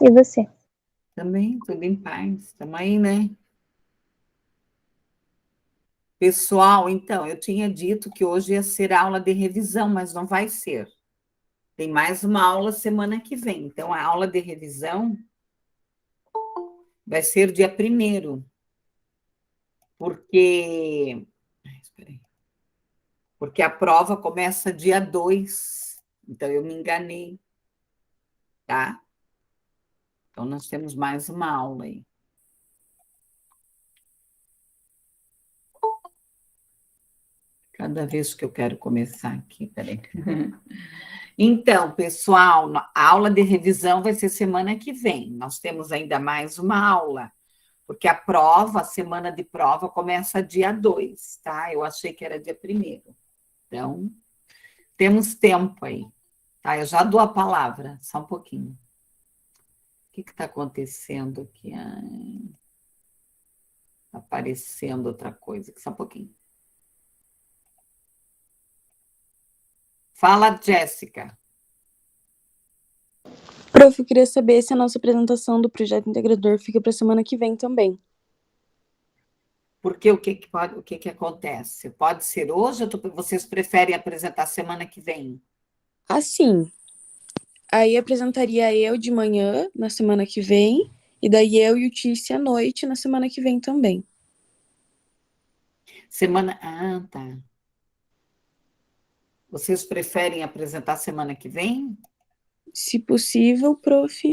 E você? Também, tudo em paz. Estamos aí, né? Pessoal, então, eu tinha dito que hoje ia ser aula de revisão, mas não vai ser. Tem mais uma aula semana que vem. Então, a aula de revisão vai ser dia 1º, porque... espera aí. Porque a prova começa dia 2. Então, eu me enganei, tá? Então, nós temos mais uma aula aí. Cada vez que eu quero começar aqui, peraí. Então, pessoal, a aula de revisão vai ser semana que vem. Nós temos ainda mais uma aula, porque a prova, a semana de prova, começa dia 2, tá? Eu achei que era dia 1º. Então, temos tempo aí, tá? Eu já dou a palavra, só um pouquinho. O que está acontecendo aqui? Tá aparecendo outra coisa, só um pouquinho. Fala, Jéssica. Prof, eu queria saber se a nossa apresentação do projeto integrador fica para a semana que vem também. Porque o que acontece? Pode ser hoje ou vocês preferem apresentar semana que vem? Assim, aí apresentaria eu de manhã na semana que vem, e daí eu e o Tícia à noite na semana que vem também. Ah, tá. Vocês preferem apresentar semana que vem? Se possível, prof.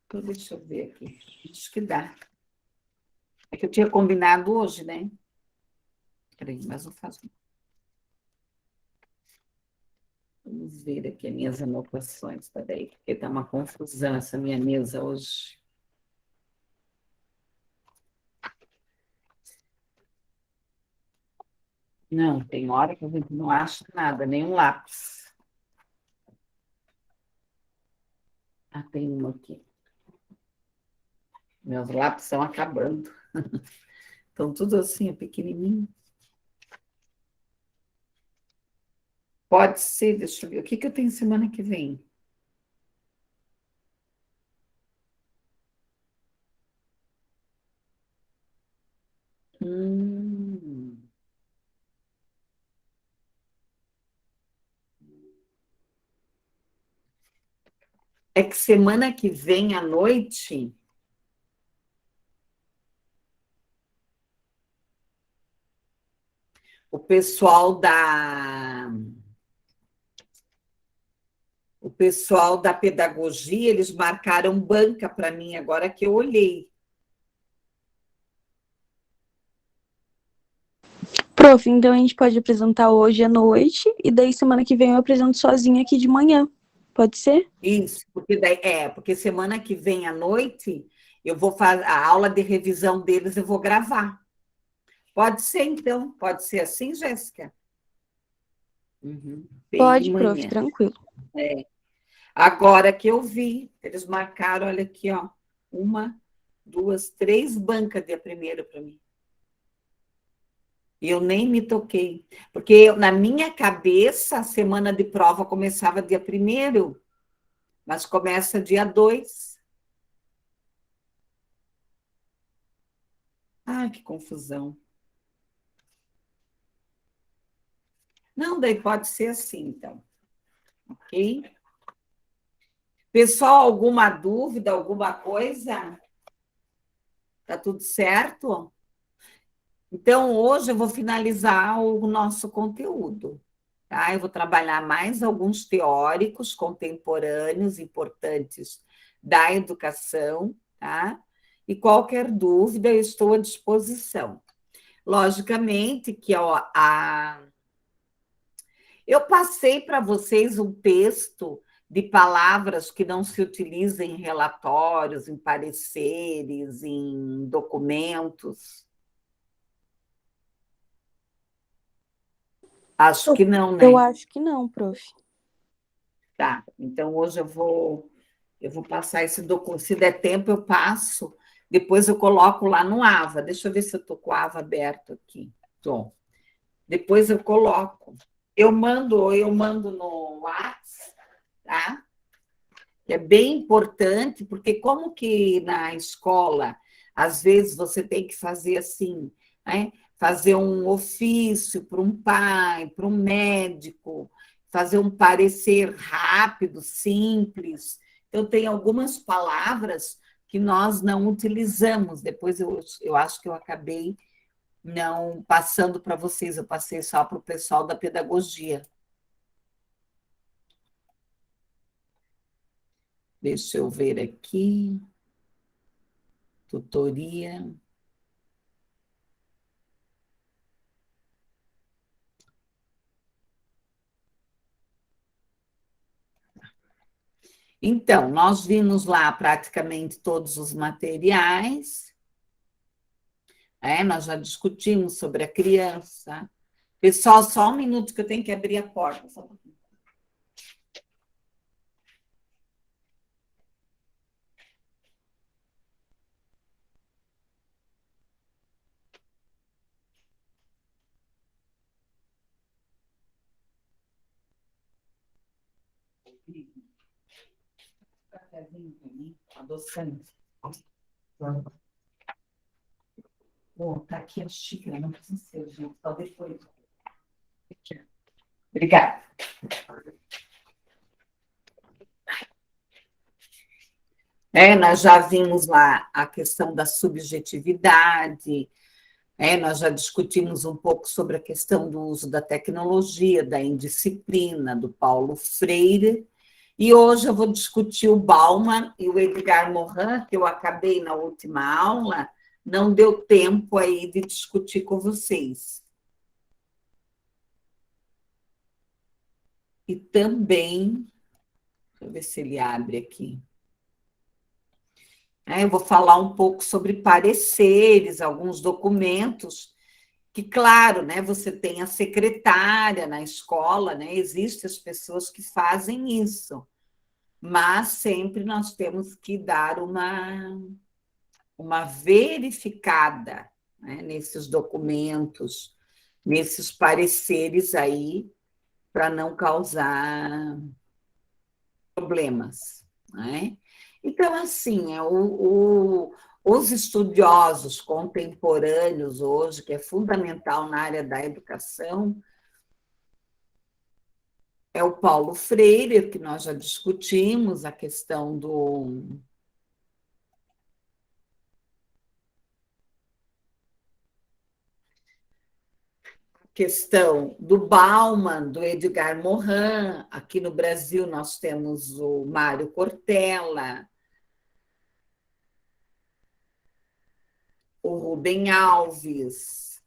Então, deixa eu ver aqui. Acho que dá. É que eu tinha combinado hoje, né? Peraí, mas não faço. Vamos ver aqui as minhas anotações, peraí, porque está uma confusão essa minha mesa hoje. Não, tem hora que a gente não acha nada, nenhum lápis. Ah, tem um aqui. Meus lápis estão acabando. Estão tudo assim, é pequenininho. Pode ser, deixa eu ver. O que eu tenho semana que vem? Hum. É que semana que vem à noite... O pessoal da pedagogia, eles marcaram banca para mim, agora que eu olhei. Prof, então a gente pode apresentar hoje à noite, e daí semana que vem eu apresento sozinha aqui de manhã. Pode ser? Isso, porque semana que vem à noite eu vou fazer a aula de revisão deles, eu vou gravar. Pode ser, então? Pode ser assim, Jéssica? Uhum. Bem de Pode, prof, manhã. tranquilo. Agora que eu vi, eles marcaram, olha aqui, ó, 1, 2, 3 bancas dia 1º para mim. E eu nem me toquei, porque na minha cabeça a semana de prova começava dia 1º, mas começa dia 2. Ai, que confusão. Não, daí pode ser assim, então. Ok? Pessoal, alguma dúvida, alguma coisa? Tá tudo certo? Então, hoje eu vou finalizar o nosso conteúdo, tá? Eu vou trabalhar mais alguns teóricos contemporâneos importantes da educação, tá? E qualquer dúvida, eu estou à disposição. Logicamente que eu passei para vocês um texto de palavras que não se utilizam em relatórios, em pareceres, em documentos. Acho que não, Eu né? acho que não, prof. Tá, então hoje eu vou passar esse documento. Se der tempo, eu passo. Depois eu coloco lá no AVA. Deixa eu ver se eu estou com o AVA aberto aqui. Tô. Depois eu coloco. Eu mando no WhatsApp, tá? que é bem importante, porque como que na escola, às vezes você tem que fazer assim, né? Fazer um ofício para um pai, para um médico, fazer um parecer rápido, simples. Então, tem algumas palavras que nós não utilizamos. Depois eu acho que eu acabei não passando para vocês, eu passei só para o pessoal da pedagogia. Deixa eu ver aqui. Tutoria. Então, nós vimos lá praticamente todos os materiais, nós já discutimos sobre a criança. Pessoal, só um minuto que eu tenho que abrir a porta. Só um pouquinho. Cafézinho para mim, adoçante. Bom, tá aqui a xícara, não precisa ser, gente, só depois. Aqui. Obrigada. Nós já vimos lá a questão da subjetividade, nós já discutimos um pouco sobre a questão do uso da tecnologia, da indisciplina, do Paulo Freire, e hoje eu vou discutir o Bauman e o Edgar Morin, que eu acabei na última aula, não deu tempo aí de discutir com vocês. E também, deixa eu ver se ele abre aqui. Eu vou falar um pouco sobre pareceres, alguns documentos, que, claro, né, você tem a secretária na escola, né, existem as pessoas que fazem isso, mas sempre nós temos que dar uma verificada, né, nesses documentos, nesses pareceres aí, para não causar problemas, né? Então, assim, os estudiosos contemporâneos hoje, que é fundamental na área da educação, é o Paulo Freire, que nós já discutimos, a questão do Bauman, do Edgar Morin. Aqui no Brasil nós temos o Mário Cortella, o Rubem Alves,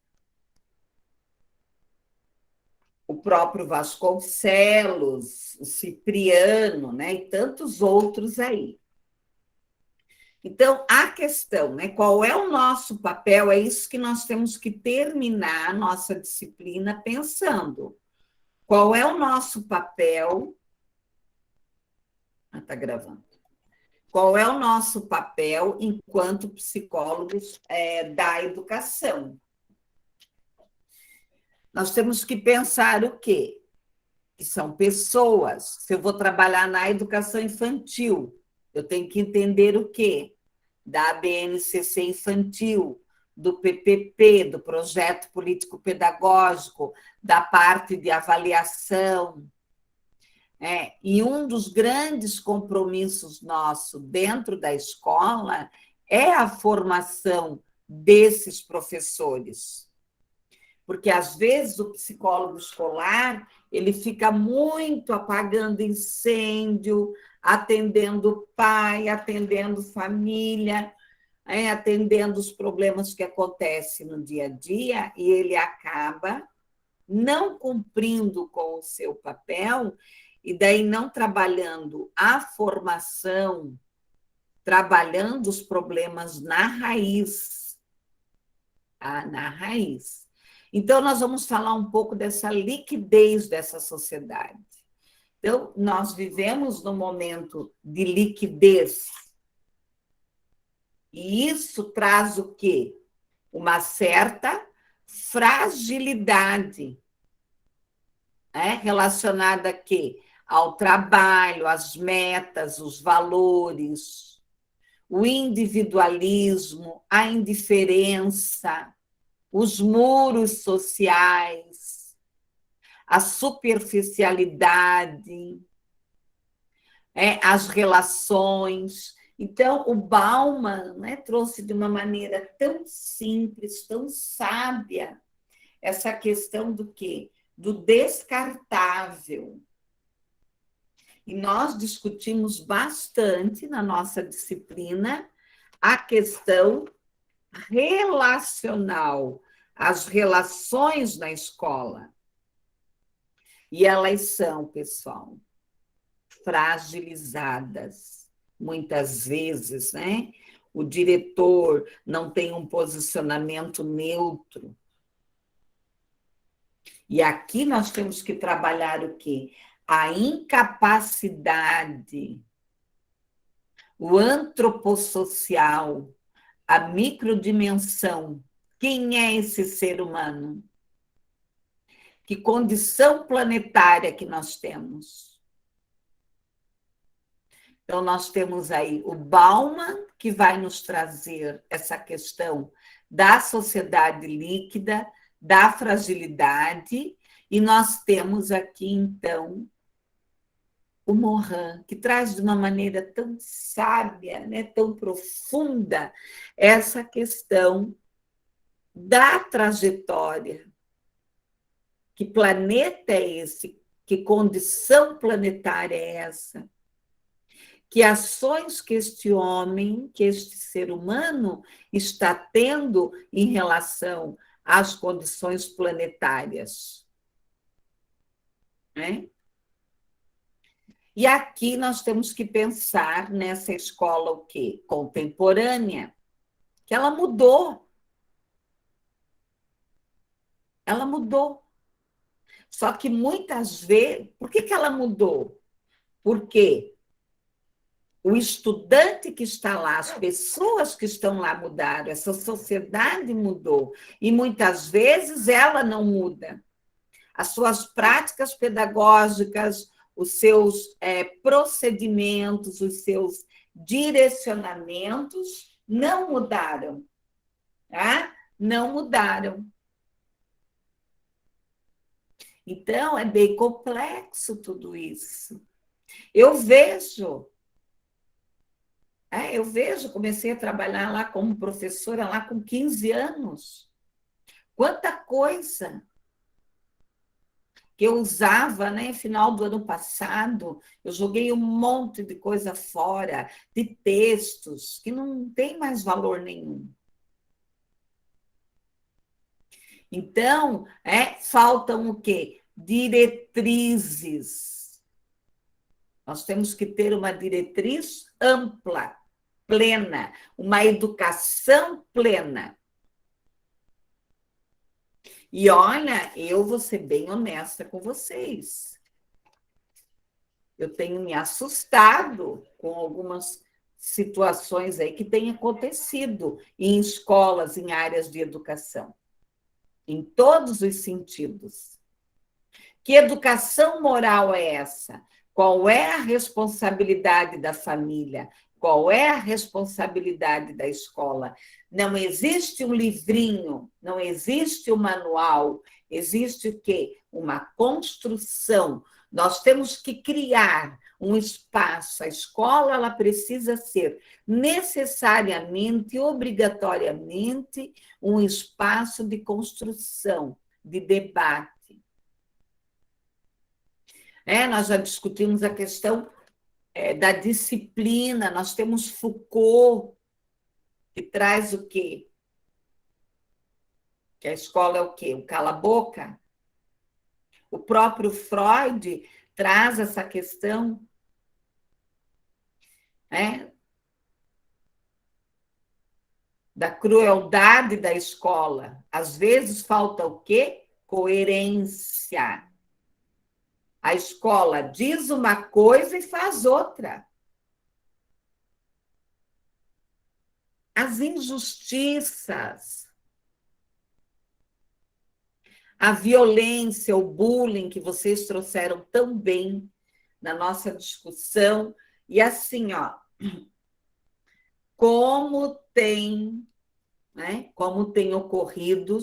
o próprio Vasconcelos, o Cipriano, né, e tantos outros aí. Então, a questão, né, qual é o nosso papel? É isso que nós temos que terminar a nossa disciplina pensando. Qual é o nosso papel? Está gravando. Qual é o nosso papel enquanto psicólogos da educação? Nós temos que pensar o quê? Que são pessoas. Se eu vou trabalhar na educação infantil, eu tenho que entender o quê? Da ABNCC infantil, do PPP, do projeto político-pedagógico, da parte de avaliação. E um dos grandes compromissos nossos dentro da escola é a formação desses professores. Porque, às vezes, o psicólogo escolar ele fica muito apagando incêndio, atendendo pai, atendendo família, atendendo os problemas que acontecem no dia a dia, e ele acaba não cumprindo com o seu papel, e daí não trabalhando a formação, trabalhando os problemas na raiz. Na raiz. Então, nós vamos falar um pouco dessa liquidez dessa sociedade. Então, nós vivemos num momento de liquidez. E isso traz o quê? Uma certa fragilidade, relacionada a quê? ao trabalho, às metas, os valores, o individualismo, a indiferença, os muros sociais, a superficialidade, as relações. Então, o Bauman, né, trouxe de uma maneira tão simples, tão sábia, essa questão do quê? Do descartável. E nós discutimos bastante na nossa disciplina a questão relacional, as relações na escola. E elas são, pessoal, fragilizadas, muitas vezes, né? O diretor não tem um posicionamento neutro. E aqui nós temos que trabalhar o quê? A incapacidade, o antropossocial, a microdimensão. Quem é esse ser humano? Que condição planetária que nós temos? Então, nós temos aí o Bauman, que vai nos trazer essa questão da sociedade líquida, da fragilidade, e nós temos aqui, então, o Morin, que traz de uma maneira tão sábia, né, tão profunda, essa questão da trajetória. Que planeta é esse? Que condição planetária é essa? Que ações que este homem, que este ser humano está tendo em relação às condições planetárias? Né? E aqui nós temos que pensar nessa escola o quê? Contemporânea, que ela mudou. Ela mudou. Só que muitas vezes, por que ela mudou? Porque o estudante que está lá, as pessoas que estão lá mudaram, essa sociedade mudou, e muitas vezes ela não muda. As suas práticas pedagógicas, os seus procedimentos, os seus direcionamentos não mudaram. Tá? Não mudaram. Então, é bem complexo tudo isso. Eu vejo, comecei a trabalhar lá como professora lá com 15 anos. Quanta coisa que eu usava, né, final do ano passado, eu joguei um monte de coisa fora, de textos, que não tem mais valor nenhum. Então, faltam o quê? Diretrizes. Nós temos que ter uma diretriz ampla, plena, uma educação plena. E olha, eu vou ser bem honesta com vocês. Eu tenho me assustado com algumas situações aí que têm acontecido em escolas, em áreas de educação, em todos os sentidos. Que educação moral é essa? Qual é a responsabilidade da família? Qual é a responsabilidade da escola? Não existe um livrinho, não existe um manual, existe o quê? Uma construção. Nós temos que criar um espaço. A escola ela precisa ser necessariamente, obrigatoriamente, um espaço de construção, de debate. Nós já discutimos a questão da disciplina, nós temos Foucault, que traz o quê? Que a escola é o quê? O cala-boca. O próprio Freud traz essa questão da crueldade da escola. Às vezes falta o quê? Coerência. A escola diz uma coisa e faz outra. As injustiças, a violência, o bullying que vocês trouxeram tão bem na nossa discussão. E assim, ó, como tem, né, como tem ocorrido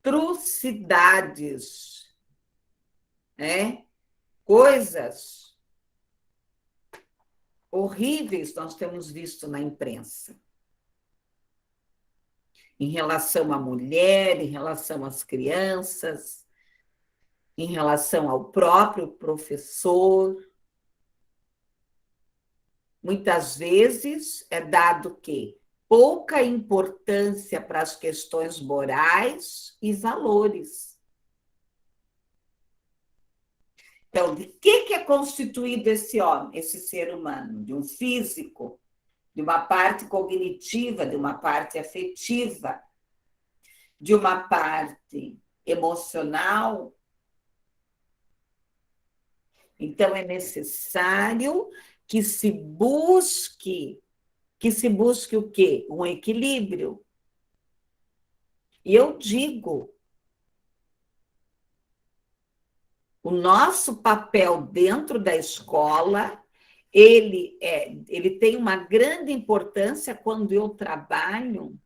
atrocidades, né, coisas horríveis nós temos visto na imprensa, em relação à mulher, em relação às crianças, em relação ao próprio professor. Muitas vezes é dado que pouca importância para as questões morais e valores. Então, de que é constituído esse homem, esse ser humano? De um físico, de uma parte cognitiva, de uma parte afetiva, de uma parte emocional. Então, é necessário que se busque o quê? Um equilíbrio. E eu digo, o nosso papel dentro da escola, ele tem uma grande importância quando eu trabalho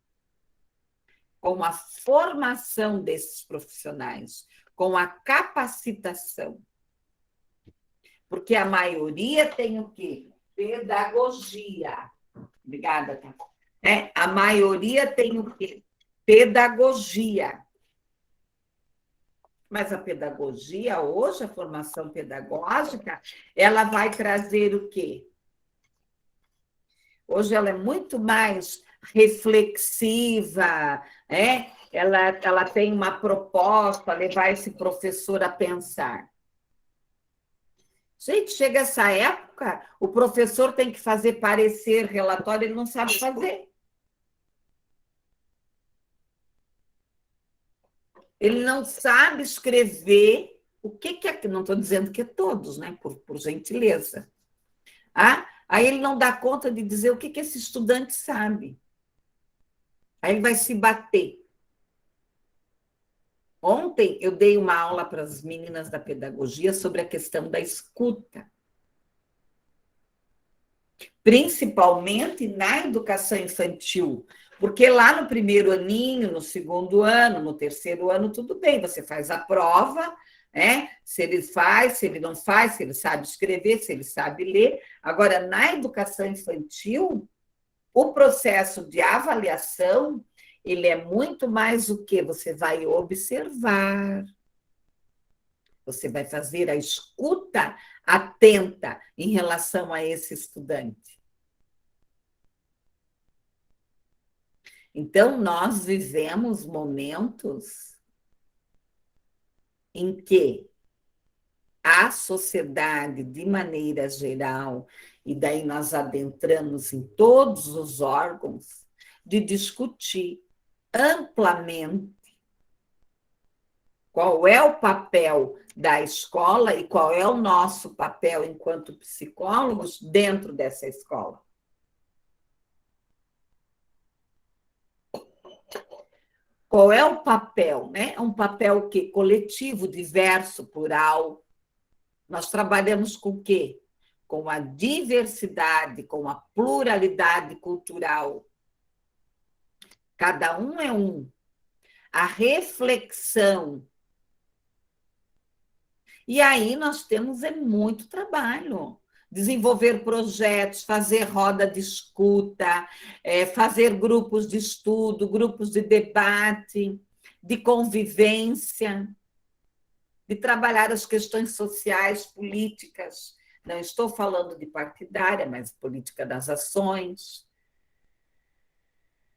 com a formação desses profissionais, com a capacitação. Porque a maioria tem o quê? Pedagogia. Obrigada, tá? A maioria tem o quê? Pedagogia. Mas a pedagogia, hoje, a formação pedagógica, ela vai trazer o quê? Hoje ela é muito mais reflexiva, ela tem uma proposta, levar esse professor a pensar. Gente, chega essa época, o professor tem que fazer parecer, relatório, ele não sabe fazer. Ele não sabe escrever o que é, não estou dizendo que é todos, né? Por gentileza. Aí ele não dá conta de dizer o que esse estudante sabe. Aí ele vai se bater. Ontem eu dei uma aula para as meninas da pedagogia sobre a questão da escuta. Principalmente na educação infantil. Porque lá no primeiro aninho, no segundo ano, no terceiro ano, tudo bem, você faz a prova, se ele faz, se ele não faz, se ele sabe escrever, se ele sabe ler. Agora, na educação infantil, o processo de avaliação, ele é muito mais o que você vai observar, você vai fazer a escuta atenta em relação a esse estudante. Então, nós vivemos momentos em que a sociedade, de maneira geral, e daí nós adentramos em todos os órgãos, de discutir amplamente qual é o papel da escola e qual é o nosso papel enquanto psicólogos dentro dessa escola. Qual é o papel? É um papel que coletivo, diverso, plural. Nós trabalhamos com o quê? Com a diversidade, com a pluralidade cultural. Cada um é um. A reflexão. E aí nós temos muito trabalho. Desenvolver projetos, fazer roda de escuta, fazer grupos de estudo, grupos de debate, de convivência, de trabalhar as questões sociais, políticas. Não estou falando de partidária, mas política das ações.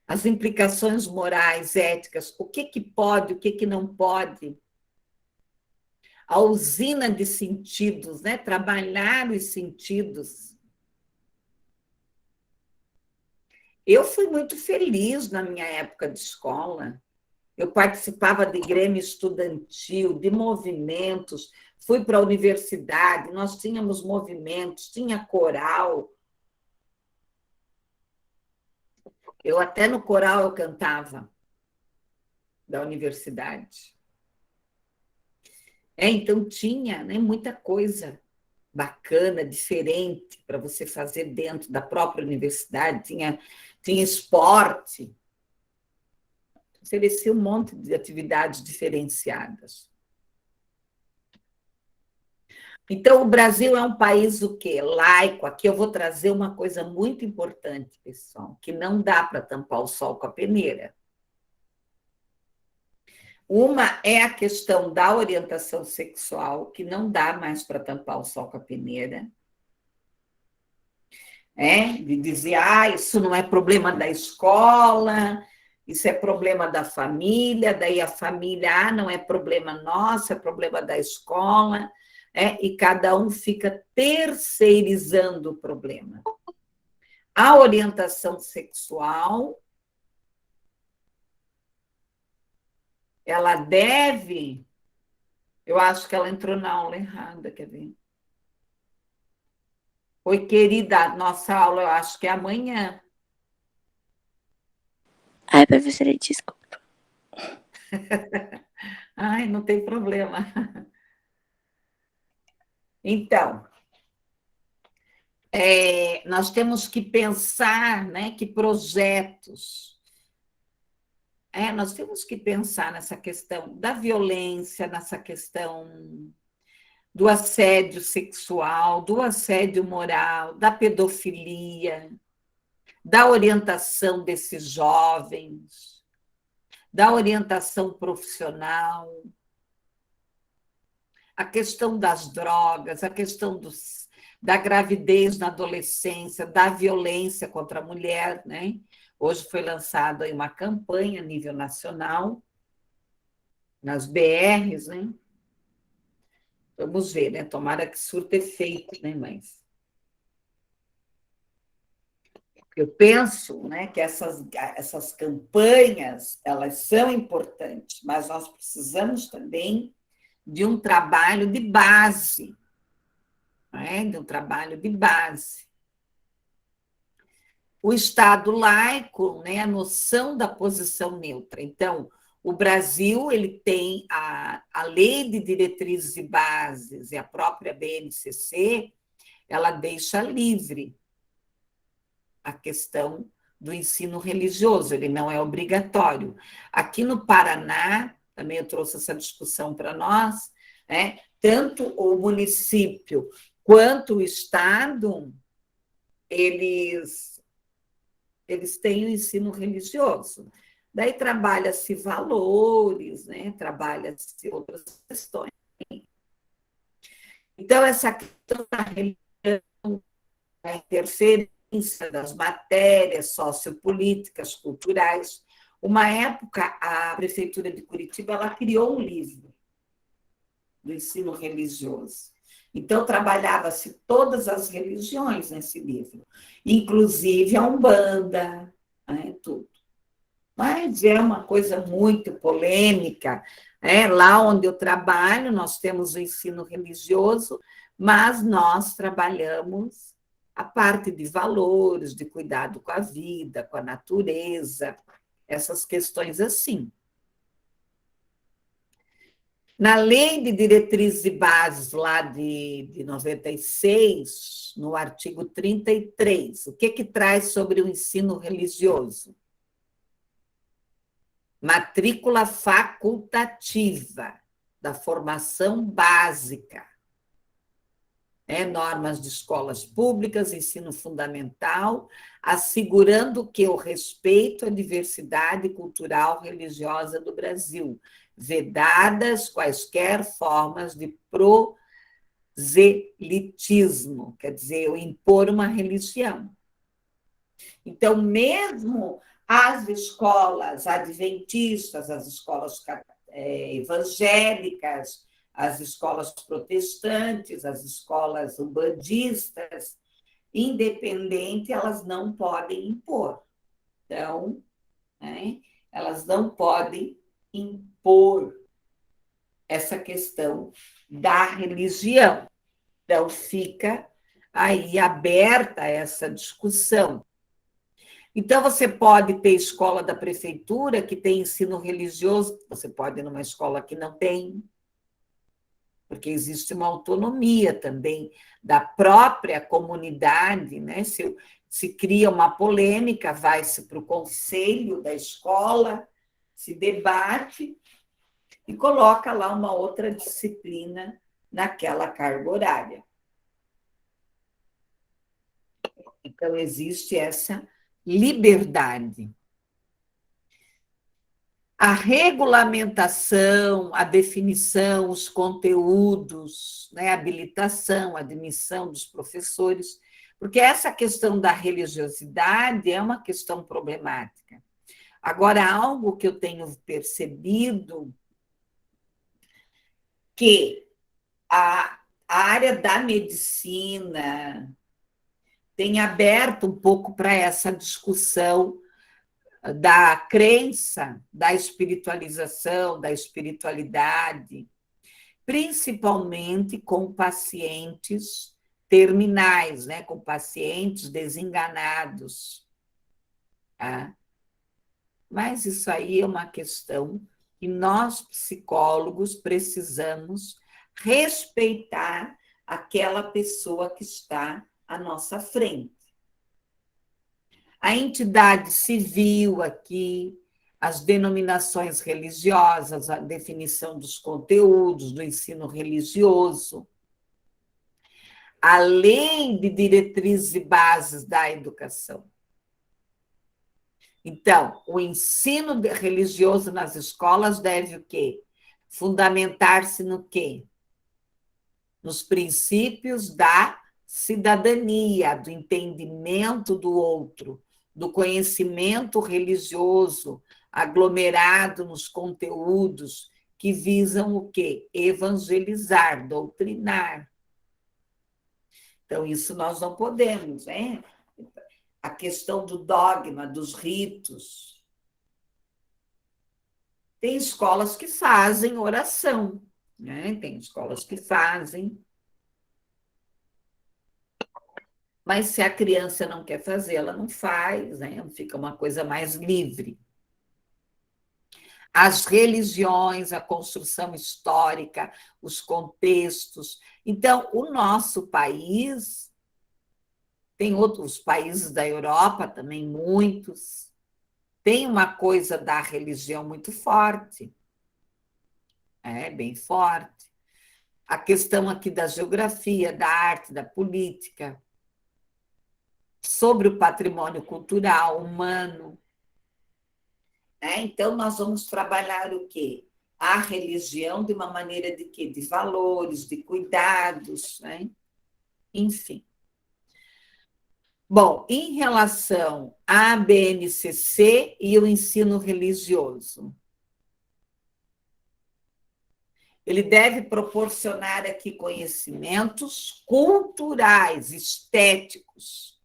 As implicações morais, éticas, o que pode, o que não pode. A usina de sentidos, trabalhar os sentidos. Eu fui muito feliz na minha época de escola. Eu participava de grêmio estudantil, de movimentos, fui para a universidade, nós tínhamos movimentos, tinha coral. Eu até no coral eu cantava, da universidade. Então tinha muita coisa. bacana, diferente, para você fazer dentro da própria universidade, tinha esporte, oferecia um monte de atividades diferenciadas. Então, o Brasil é um país o quê? Laico. Aqui eu vou trazer uma coisa muito importante, pessoal, que não dá para tampar o sol com a peneira. Uma é a questão da orientação sexual, que não dá mais para tampar o sol com a peneira. De dizer, isso não é problema da escola, isso é problema da família, daí a família, não é problema nosso, é problema da escola, e cada um fica terceirizando o problema. A orientação sexual, ela deve... Eu acho que ela entrou na aula errada, quer ver? Oi, querida, nossa aula eu acho que é amanhã. Ai, professora, desculpa. Ai, não tem problema. Então, nós temos que pensar, né, que projetos. Nós temos que pensar nessa questão da violência, nessa questão do assédio sexual, do assédio moral, da pedofilia, da orientação desses jovens, da orientação profissional, a questão das drogas, a questão da gravidez na adolescência, da violência contra a mulher, né? Hoje foi lançada uma campanha a nível nacional, nas BRs, né? Vamos ver, né? Tomara que surta efeito, né, mas... Eu penso, né, que essas campanhas, elas são importantes, mas nós precisamos também de um trabalho de base, de um trabalho de base. O Estado laico, né, a noção da posição neutra. Então, o Brasil ele tem a Lei de Diretrizes e Bases e a própria BNCC, ela deixa livre a questão do ensino religioso, ele não é obrigatório. Aqui no Paraná, também eu trouxe essa discussão para nós, tanto o município quanto o Estado, eles têm o ensino religioso. Daí trabalha-se valores, né? Trabalha-se outras questões. Então, essa questão da religião, a interferência das matérias sociopolíticas, culturais. Uma época, a Prefeitura de Curitiba ela criou um livro do ensino religioso. Então, trabalhava-se todas as religiões nesse livro, inclusive a Umbanda, tudo. Mas é uma coisa muito polêmica. Lá onde eu trabalho, nós temos o ensino religioso, mas nós trabalhamos a parte de valores, de cuidado com a vida, com a natureza, essas questões assim. Na Lei de Diretrizes e Bases, lá de 96, no artigo 33, o que traz sobre o ensino religioso? Matrícula facultativa da formação básica. Normas de escolas públicas, ensino fundamental, assegurando que o respeito à diversidade cultural religiosa do Brasil, vedadas quaisquer formas de proselitismo, quer dizer, eu impor uma religião. Então, mesmo as escolas adventistas, as escolas evangélicas, as escolas protestantes, as escolas umbandistas, independente, elas não podem impor. Então, elas não podem impor essa questão da religião. Então, fica aí aberta essa discussão. Então, você pode ter escola da prefeitura que tem ensino religioso, você pode ir numa escola que não tem. porque existe uma autonomia também da própria comunidade, né? Se cria uma polêmica, vai-se para o conselho da escola, se debate e coloca lá uma outra disciplina naquela carga horária. Então, existe essa liberdade. A regulamentação, a definição, os conteúdos, né, a habilitação, a admissão dos professores, porque essa questão da religiosidade é uma questão problemática. Agora, algo que eu tenho percebido que a área da medicina tem aberto um pouco para essa discussão da crença, da espiritualização, da espiritualidade, principalmente com pacientes terminais, né, com pacientes desenganados. Tá? Mas isso aí é uma questão que nós, psicólogos, precisamos respeitar aquela pessoa que está à nossa frente. A entidade civil aqui, as denominações religiosas, a definição dos conteúdos do ensino religioso, a lei de diretrizes e bases da educação. Então, o ensino religioso nas escolas deve o quê? Fundamentar-se no quê? Nos princípios da cidadania, do entendimento do outro, do conhecimento religioso, aglomerado nos conteúdos que visam o quê? Evangelizar, doutrinar. Então, isso nós não podemos, né? A questão do dogma, dos ritos. Tem escolas que fazem oração, né? Tem escolas que fazem. Mas se a criança não quer fazer, ela não faz, né? Fica uma coisa mais livre. As religiões, a construção histórica, os contextos. Então, o nosso país, tem outros países da Europa também, muitos, tem uma coisa da religião muito forte, bem forte. A questão aqui da geografia, da arte, da política, sobre o patrimônio cultural, humano. Então, nós vamos trabalhar o quê? A religião de uma maneira de quê? De valores, de cuidados, né? Enfim. Bom, em relação à BNCC e o ensino religioso, ele deve proporcionar aqui conhecimentos culturais, estéticos,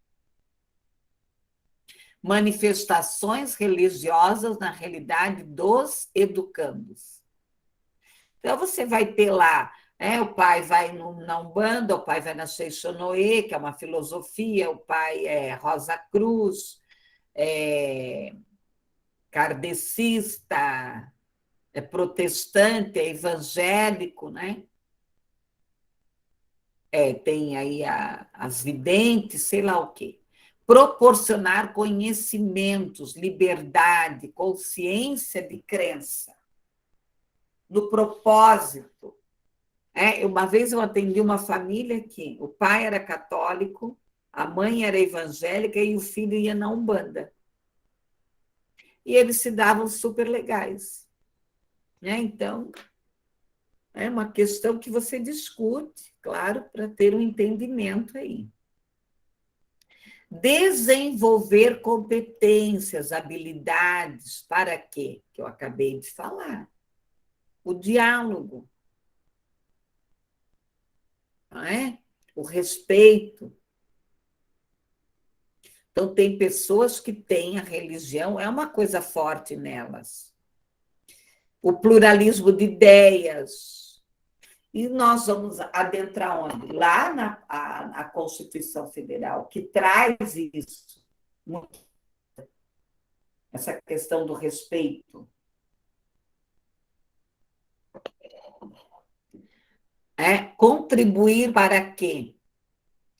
manifestações religiosas na realidade dos educandos. Então, você vai ter lá, o pai vai na Umbanda, o pai vai na Seixonoe, que é uma filosofia, o pai é Rosa Cruz, é kardecista, é protestante, é evangélico, né? Tem aí as videntes, sei lá o quê. Proporcionar conhecimentos, liberdade, consciência de crença, no propósito. Uma vez eu atendi uma família que o pai era católico, a mãe era evangélica e o filho ia na Umbanda. E eles se davam super legais. Então, é uma questão que você discute, claro, para ter um entendimento aí. Desenvolver competências, habilidades, para quê? Que eu acabei de falar. O diálogo, não é? O respeito. Então, tem pessoas que têm a religião, é uma coisa forte nelas. O pluralismo de ideias. E nós vamos adentrar onde? Lá na Constituição Federal, que traz isso, essa questão do respeito. Contribuir para quê?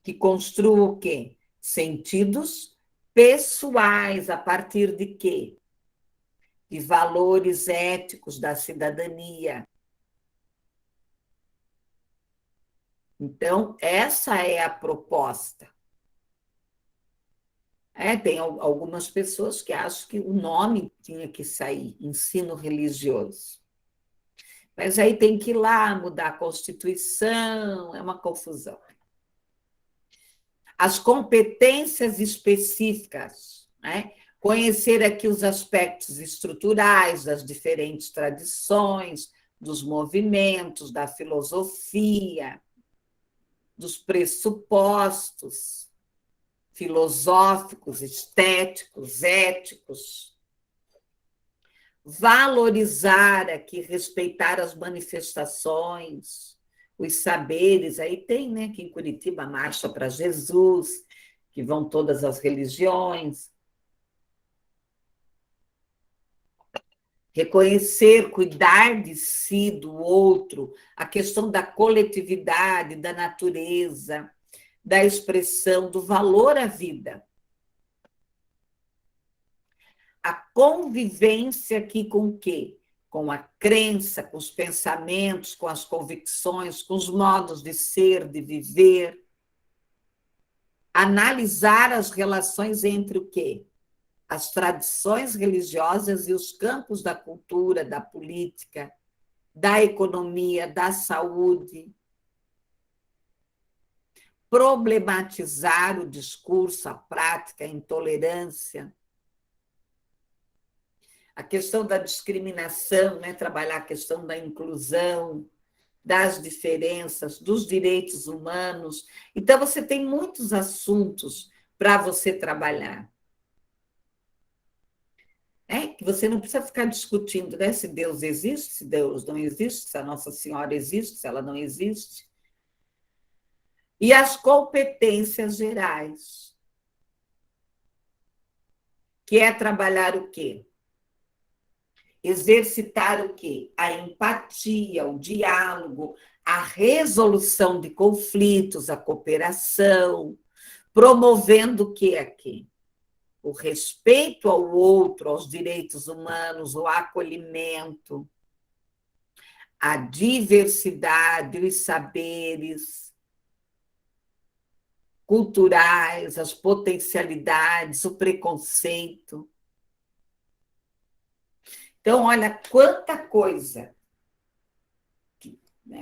Que construa o quê? Sentidos pessoais, a partir de quê? De valores éticos da cidadania. Então, essa é a proposta. Tem algumas pessoas que acham que o nome tinha que sair, ensino religioso. Mas aí tem que ir lá mudar a Constituição, é uma confusão. As competências específicas, conhecer aqui os aspectos estruturais das diferentes tradições, dos movimentos, da filosofia, dos pressupostos filosóficos, estéticos, éticos. Valorizar aqui, respeitar as manifestações, os saberes. Aí tem, aqui em Curitiba, a Marcha para Jesus, que vão todas as religiões. Reconhecer, cuidar de si, do outro, a questão da coletividade, da natureza, da expressão, do valor à vida. A convivência aqui com o quê? Com a crença, com os pensamentos, com as convicções, com os modos de ser, de viver. Analisar as relações entre o quê? As tradições religiosas e os campos da cultura, da política, da economia, da saúde. Problematizar o discurso, a prática, a intolerância. A questão da discriminação, trabalhar a questão da inclusão, das diferenças, dos direitos humanos. Então, você tem muitos assuntos para você trabalhar. Que você não precisa ficar discutindo, se Deus existe, se Deus não existe, se a Nossa Senhora existe, se ela não existe. E as competências gerais, que é trabalhar o quê? Exercitar o quê? A empatia, o diálogo, a resolução de conflitos, a cooperação, promovendo o quê aqui? O respeito ao outro, aos direitos humanos, o acolhimento, a diversidade, os saberes culturais, as potencialidades, o preconceito. Então, olha quanta coisa.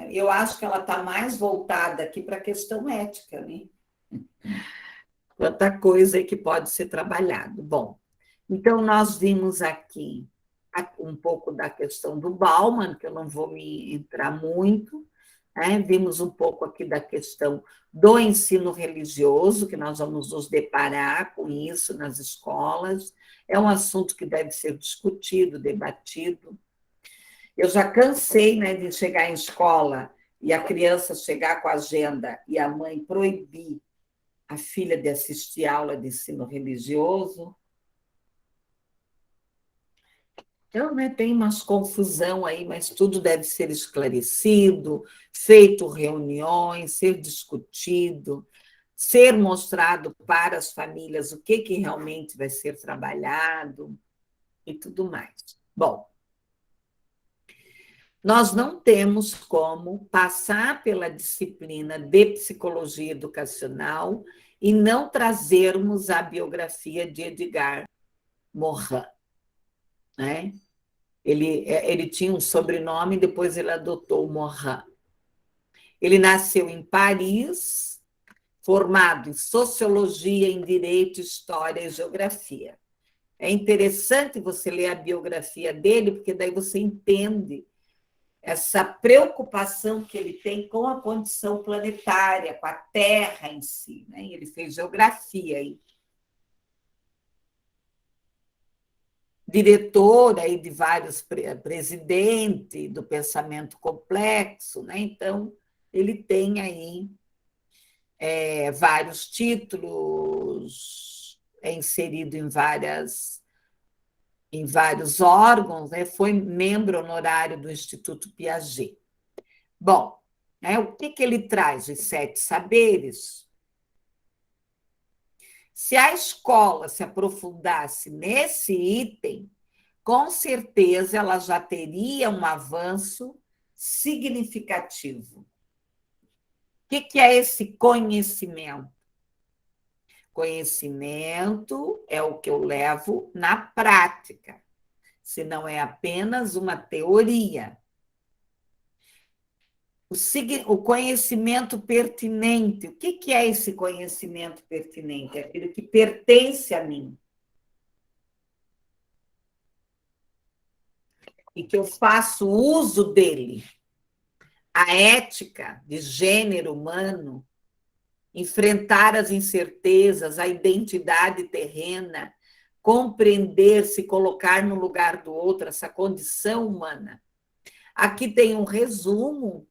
Eu acho que ela está mais voltada aqui para a questão ética, Quanta coisa aí que pode ser trabalhado. Bom, então nós vimos aqui um pouco da questão do Bauman, que eu não vou me entrar muito, vimos um pouco aqui da questão do ensino religioso, que nós vamos nos deparar com isso nas escolas. É um assunto que deve ser discutido, debatido. Eu já cansei, de chegar em escola e a criança chegar com a agenda e a mãe proibir a filha de assistir aula de ensino religioso. Então, tem umas confusão aí, mas tudo deve ser esclarecido, feito reuniões, ser discutido, ser mostrado para as famílias o que realmente vai ser trabalhado e tudo mais. Bom, nós não temos como passar pela disciplina de psicologia educacional e não trazermos a biografia de Edgar Morin. Ele tinha um sobrenome, depois ele adotou o Morin. Ele nasceu em Paris, formado em sociologia, em direito, história e geografia. É interessante você ler a biografia dele, porque daí você entende essa preocupação que ele tem com a condição planetária, com a Terra em si. Ele fez geografia aí. Diretor aí de vários presidentes do pensamento complexo, Então, ele tem aí vários títulos, é inserido em vários órgãos, foi membro honorário do Instituto Piaget. Bom, né? O que ele traz? Os 7 saberes. Se a escola se aprofundasse nesse item, com certeza ela já teria um avanço significativo. O que é esse conhecimento? Conhecimento é o que eu levo na prática, se não é apenas uma teoria. O conhecimento pertinente. O que é esse conhecimento pertinente? É aquilo que pertence a mim. E que eu faço uso dele. A ética de gênero humano, enfrentar as incertezas, a identidade terrena, compreender, se colocar no lugar do outro, essa condição humana. Aqui tem um resumo.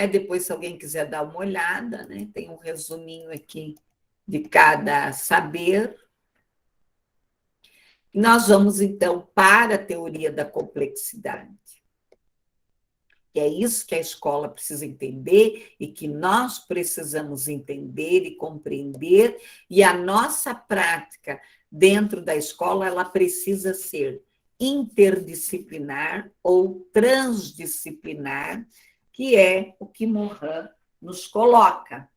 Depois, se alguém quiser dar uma olhada, né? Tem um resuminho aqui de cada saber. Nós vamos, então, para a teoria da complexidade. E é isso que a escola precisa entender e que nós precisamos entender e compreender, e a nossa prática dentro da escola ela precisa ser interdisciplinar ou transdisciplinar, que é o que Morin nos coloca.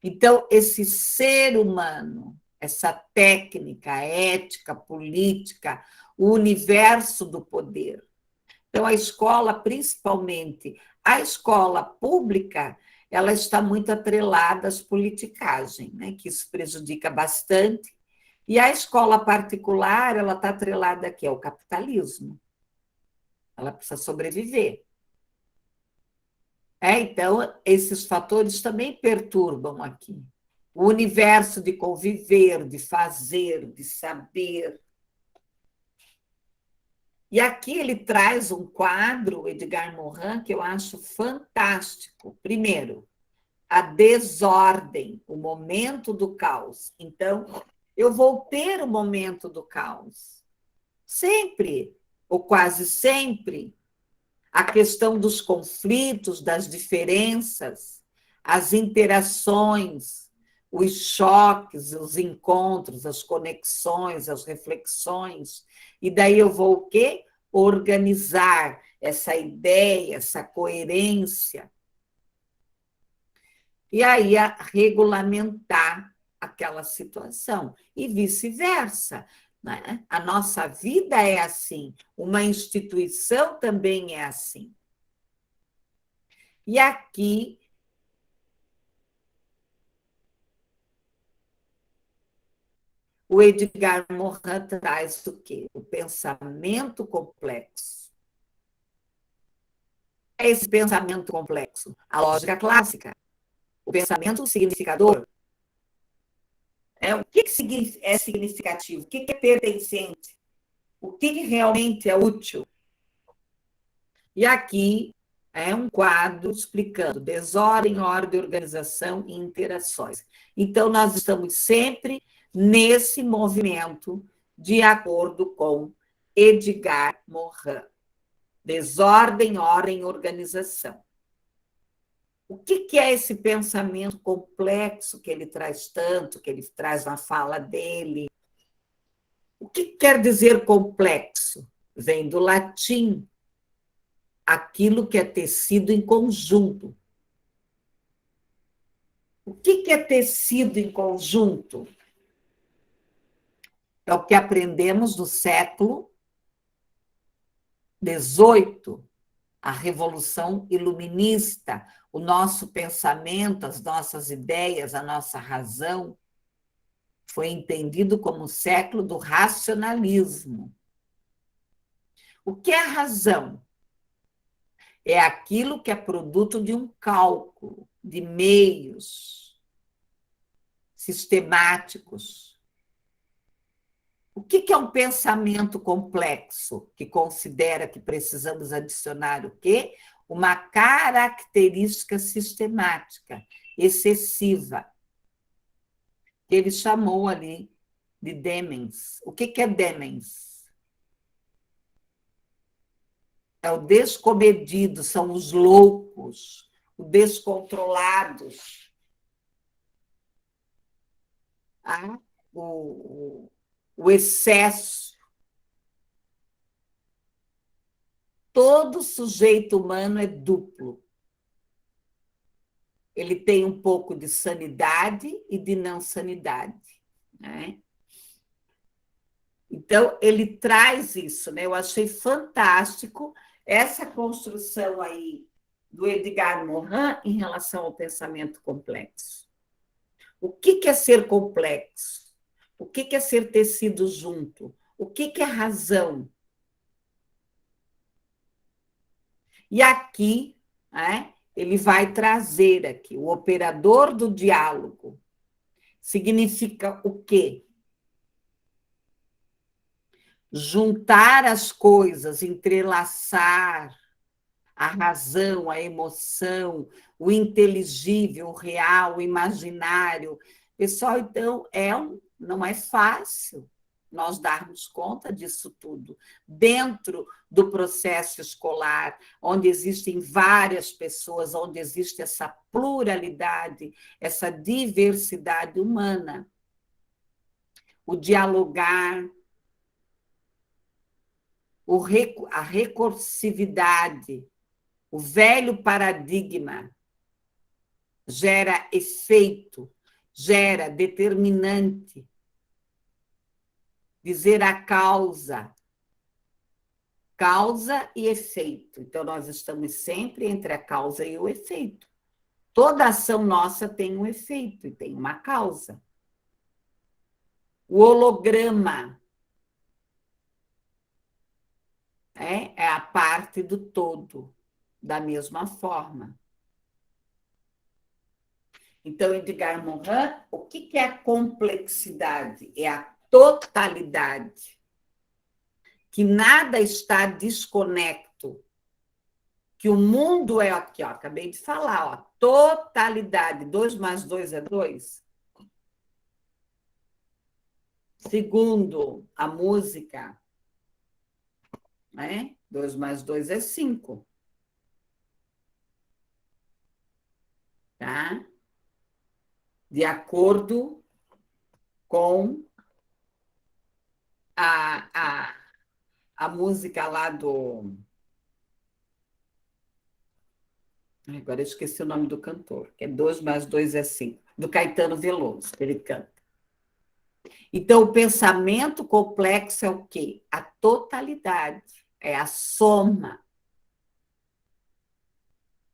Então, esse ser humano, essa técnica, ética, política, o universo do poder. Então, a escola, principalmente a escola pública, ela está muito atrelada às politicagens, né? Que isso prejudica bastante. E a escola particular, ela está atrelada aqui ao capitalismo. Ela precisa sobreviver. Então, esses fatores também perturbam aqui. O universo de conviver, de fazer, de saber. E aqui ele traz um quadro, Edgar Morin, que eu acho fantástico. Primeiro, a desordem, o momento do caos. Então, eu vou ter o momento do caos. Sempre, ou quase sempre, a questão dos conflitos, das diferenças, as interações, os choques, os encontros, as conexões, as reflexões. E daí eu vou o quê? Organizar essa ideia, essa coerência. E aí regulamentar aquela situação. E vice-versa. Né? A nossa vida é assim, uma instituição também é assim. E aqui o Edgar Morin traz o quê? O pensamento complexo. É esse pensamento complexo, a lógica clássica, o pensamento significador. O que é significativo? O que é pertencente? O que realmente é útil? E aqui é um quadro explicando desordem, ordem, organização e interações. Então, nós estamos sempre nesse movimento de acordo com Edgar Morin. Desordem, ordem, organização. O que é esse pensamento complexo que ele traz tanto, que ele traz na fala dele? O que quer dizer complexo? Vem do latim, aquilo que é tecido em conjunto. O que é tecido em conjunto? É o que aprendemos no século XVIII, a Revolução Iluminista, o nosso pensamento, as nossas ideias, a nossa razão, foi entendido como o século do racionalismo. O que é a razão? É aquilo que é produto de um cálculo, de meios sistemáticos. O que é um pensamento complexo, que considera que precisamos adicionar o quê? Uma característica sistemática, excessiva, que ele chamou ali de demens. O que é demens? é o descomedido, são os loucos, os descontrolados. Tá? O excesso. Todo sujeito humano é duplo. Ele tem um pouco de sanidade e de não sanidade, né? Então, ele traz isso, né? Eu achei fantástico essa construção aí do Edgar Morin em relação ao pensamento complexo. O que é ser complexo? O que é ser tecido junto? O que é razão? E aqui, né, ele vai trazer aqui o operador do diálogo. Significa o quê? Juntar as coisas, entrelaçar a razão, a emoção, o inteligível, o real, o imaginário. Pessoal, então, não é fácil nós darmos conta disso tudo dentro do processo escolar, onde existem várias pessoas, onde existe essa pluralidade, essa diversidade humana. O dialogar, a recursividade, o velho paradigma gera efeito, gera determinante, dizer a causa e efeito. Então, nós estamos sempre entre a causa e o efeito. Toda ação nossa tem um efeito e tem uma causa. O holograma é a parte do todo, da mesma forma. Então, Edgar Morin, o que é a complexidade? É a totalidade, que nada está desconecto, que o mundo é aqui, ó, acabei de falar, ó, totalidade, 2 mais 2 é 2. Segundo a música, né? 2 mais 2 é 5. Tá? De acordo com a música lá do... Agora eu esqueci o nome do cantor, que é 2 mais 2 é 5, do Caetano Veloso, que ele canta. Então, o pensamento complexo é o quê? A totalidade, é a soma.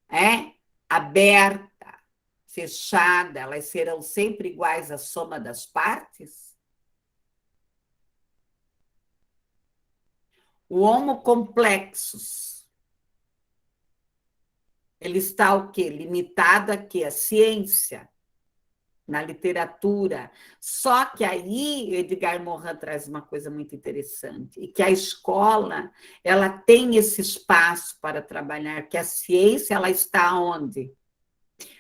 É aberta, fechada, elas serão sempre iguais à soma das partes? O homo complexus, ele está o quê? Limitado a quê? A ciência, na literatura. Só que aí Edgar Morin traz uma coisa muito interessante, e que a escola ela tem esse espaço para trabalhar, que a ciência ela está onde?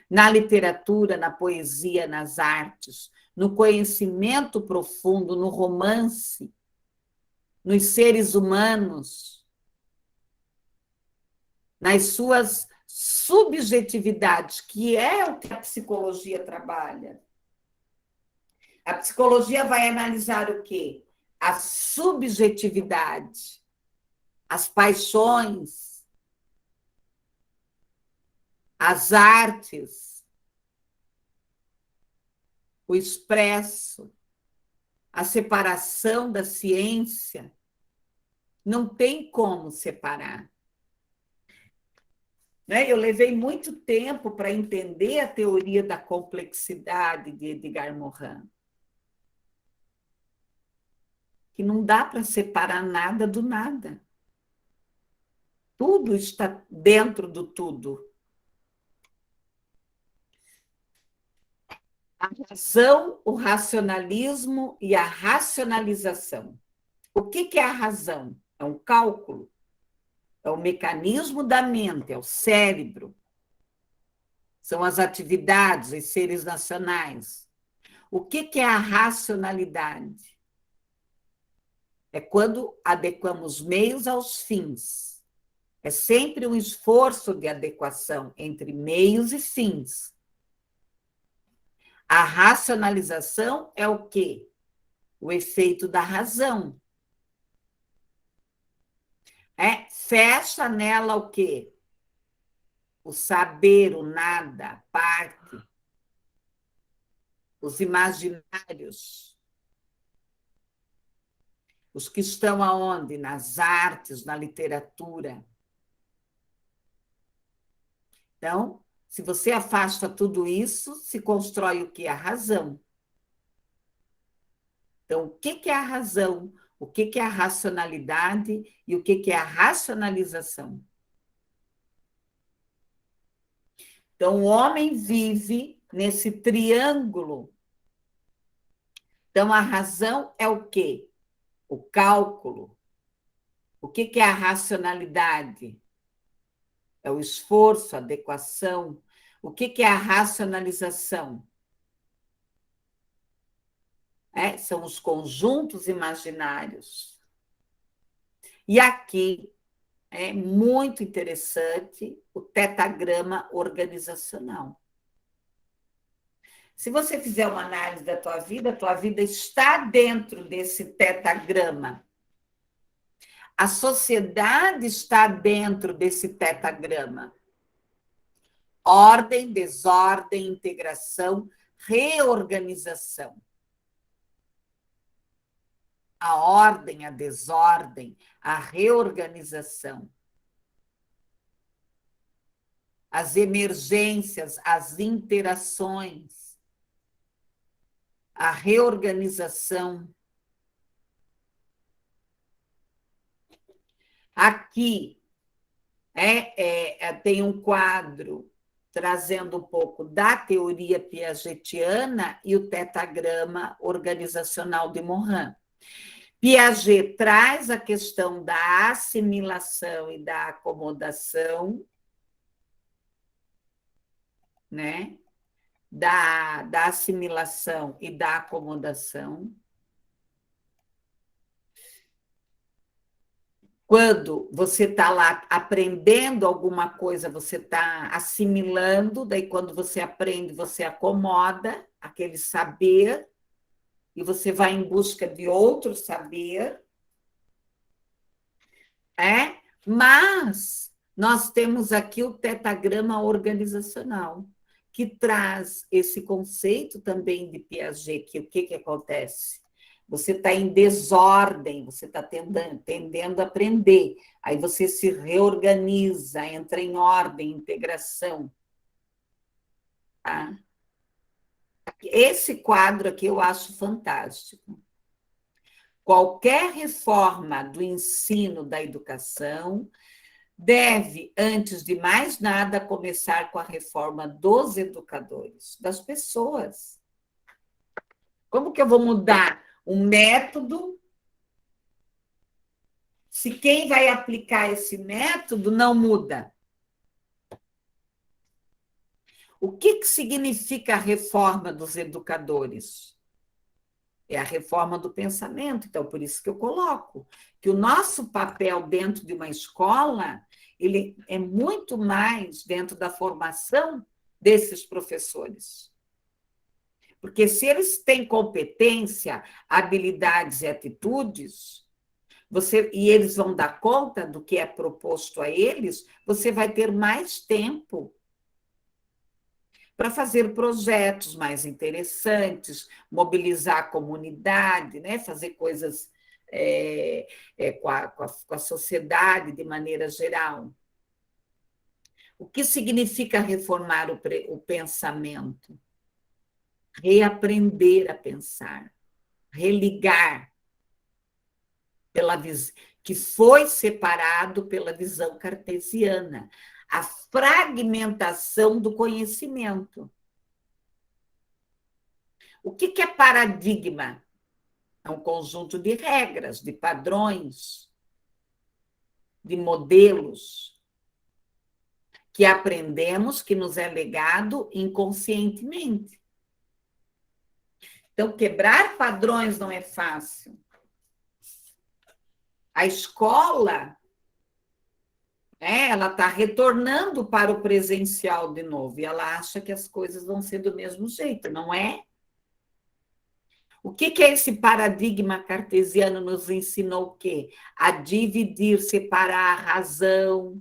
Na literatura, na poesia, nas artes, no conhecimento profundo, no romance, nos seres humanos, nas suas subjetividades, que é o que a psicologia trabalha. A psicologia vai analisar o quê? A subjetividade, as paixões, as artes, o expresso, a separação da ciência. Não tem como separar. Eu levei muito tempo para entender a teoria da complexidade de Edgar Morin. Que não dá para separar nada do nada. Tudo está dentro do tudo. A razão, o racionalismo e a racionalização. O que é a razão? É um cálculo. É o mecanismo da mente, é o cérebro. São as atividades, os seres nacionais. O que é a racionalidade? É quando adequamos meios aos fins. É sempre um esforço de adequação entre meios e fins. A racionalização é o quê? O efeito da razão. Fecha nela o quê? O saber, o nada, a parte, os imaginários, os que estão aonde? Nas artes, na literatura. Então, se você afasta tudo isso, se constrói o que? A razão. Então, o que é a razão? O que é a racionalidade e o que é a racionalização? Então, o homem vive nesse triângulo. Então, a razão é o quê? O cálculo. O que é a racionalidade? É o esforço, a adequação. O que é a racionalização? São os conjuntos imaginários. E aqui é muito interessante o tetagrama organizacional. Se você fizer uma análise da tua vida, a tua vida está dentro desse tetagrama. A sociedade está dentro desse tetagrama. Ordem, desordem, integração, reorganização. A ordem, a desordem, a reorganização. As emergências, as interações, a reorganização. Aqui tem um quadro trazendo um pouco da teoria piagetiana e o tetagrama organizacional de Morin. Piaget traz a questão da assimilação e da acomodação, né? Da assimilação e da acomodação. Quando você está lá aprendendo alguma coisa, você está assimilando, daí quando você aprende, você acomoda aquele saber e você vai em busca de outro saber. Mas nós temos aqui o tetagrama organizacional, que traz esse conceito também de Piaget, que o que acontece? Você está em desordem, você está tendendo a aprender, aí você se reorganiza, entra em ordem, integração. Tá? Esse quadro aqui eu acho fantástico. Qualquer reforma do ensino da educação deve, antes de mais nada, começar com a reforma dos educadores, das pessoas. Como que eu vou mudar um método se quem vai aplicar esse método não muda? O que significa a reforma dos educadores? É a reforma do pensamento. Então, por isso que eu coloco que o nosso papel dentro de uma escola ele é muito mais dentro da formação desses professores. Porque se eles têm competência, habilidades e atitudes, e eles vão dar conta do que é proposto a eles, você vai ter mais tempo para fazer projetos mais interessantes, mobilizar a comunidade, né? Fazer coisas com a sociedade de maneira geral. O que significa reformar o pensamento? Reaprender a pensar, religar, que foi separado pela visão cartesiana, a fragmentação do conhecimento. O que é paradigma? É um conjunto de regras, de padrões, de modelos que aprendemos, que nos é legado inconscientemente. Então, quebrar padrões não é fácil. A escola Ela está retornando para o presencial de novo e ela acha que as coisas vão ser do mesmo jeito, não é? O que é esse paradigma cartesiano nos ensinou o quê? A dividir, separar a razão,